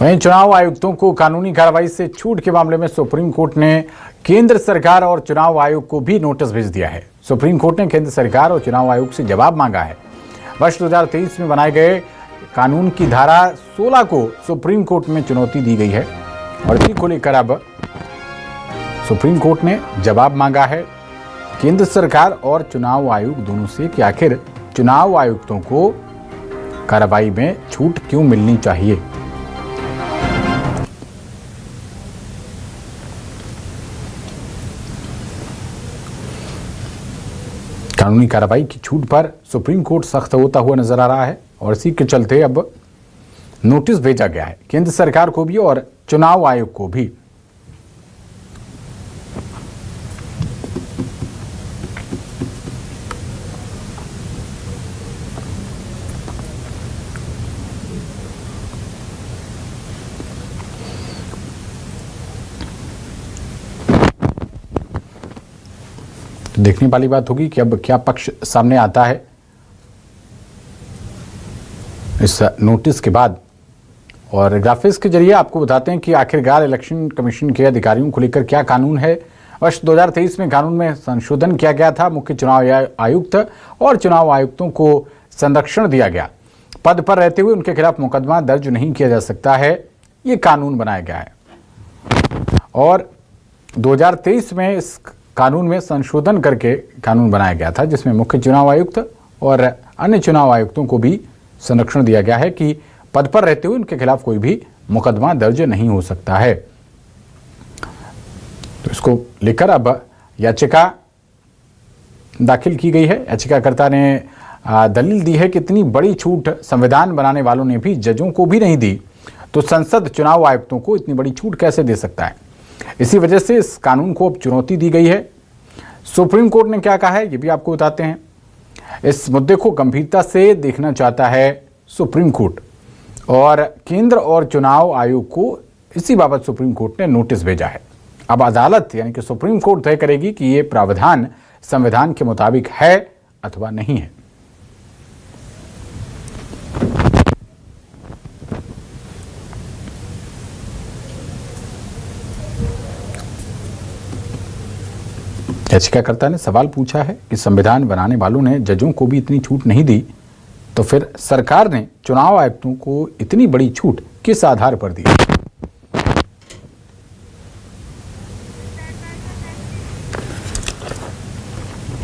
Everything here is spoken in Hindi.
वहीं चुनाव आयुक्तों को कानूनी कार्रवाई से छूट के मामले में सुप्रीम कोर्ट ने केंद्र सरकार और चुनाव आयोग को भी नोटिस भेज दिया है। सुप्रीम कोर्ट ने केंद्र सरकार और चुनाव आयोग से जवाब मांगा है। वर्ष 2023 में बनाए गए कानून की धारा 16 को सुप्रीम कोर्ट में चुनौती दी गई है और इसी को लेकर अब सुप्रीम कोर्ट ने जवाब मांगा है केंद्र सरकार और चुनाव आयोग दोनों से कि आखिर चुनाव आयुक्तों को कार्रवाई में छूट क्यों मिलनी चाहिए। कानूनी कार्रवाई की छूट पर सुप्रीम कोर्ट सख्त होता हुआ नजर आ रहा है और इसी के चलते अब नोटिस भेजा गया है केंद्र सरकार को भी और चुनाव आयोग को भी। देखने वाली बात होगी कि अब क्या पक्ष सामने आता है इस नोटिस के बाद। और ग्राफिक्स के जरिए आपको बताते हैं कि आखिरकार इलेक्शन कमीशन के अधिकारियों को लेकर क्या कानून है। वर्ष 2023 में कानून में संशोधन किया गया था। मुख्य चुनाव आयुक्त और चुनाव आयुक्तों को संरक्षण दिया गया। पद पर रहते हुए उनके खिलाफ मुकदमा दर्ज नहीं किया जा सकता है, ये कानून बनाया गया है। और 2023 में इस कानून में संशोधन करके कानून बनाया गया था जिसमें मुख्य चुनाव आयुक्त और अन्य चुनाव आयुक्तों को भी संरक्षण दिया गया है कि पद पर रहते हुए उनके खिलाफ कोई भी मुकदमा दर्ज नहीं हो सकता है। तो इसको लेकर अब याचिका दाखिल की गई है। याचिकाकर्ता ने दलील दी है कि इतनी बड़ी छूट संविधान बनाने वालों ने भी जजों को भी नहीं दी, तो संसद चुनाव आयुक्तों को इतनी बड़ी छूट कैसे दे सकता है। इसी वजह से इस कानून को अब चुनौती दी गई है। सुप्रीम कोर्ट ने क्या कहा है ये भी आपको बताते हैं। इस मुद्दे को गंभीरता से देखना चाहता है सुप्रीम कोर्ट और केंद्र और चुनाव आयोग को इसी बाबत सुप्रीम कोर्ट ने नोटिस भेजा है। अब अदालत यानी कि सुप्रीम कोर्ट तय करेगी कि ये प्रावधान संविधान के मुताबिक है अथवा नहीं है। याचिकाकर्ता ने सवाल पूछा है कि संविधान बनाने वालों ने जजों को भी इतनी छूट नहीं दी, तो फिर सरकार ने चुनाव आयुक्तों को इतनी बड़ी छूट किस आधार पर दी।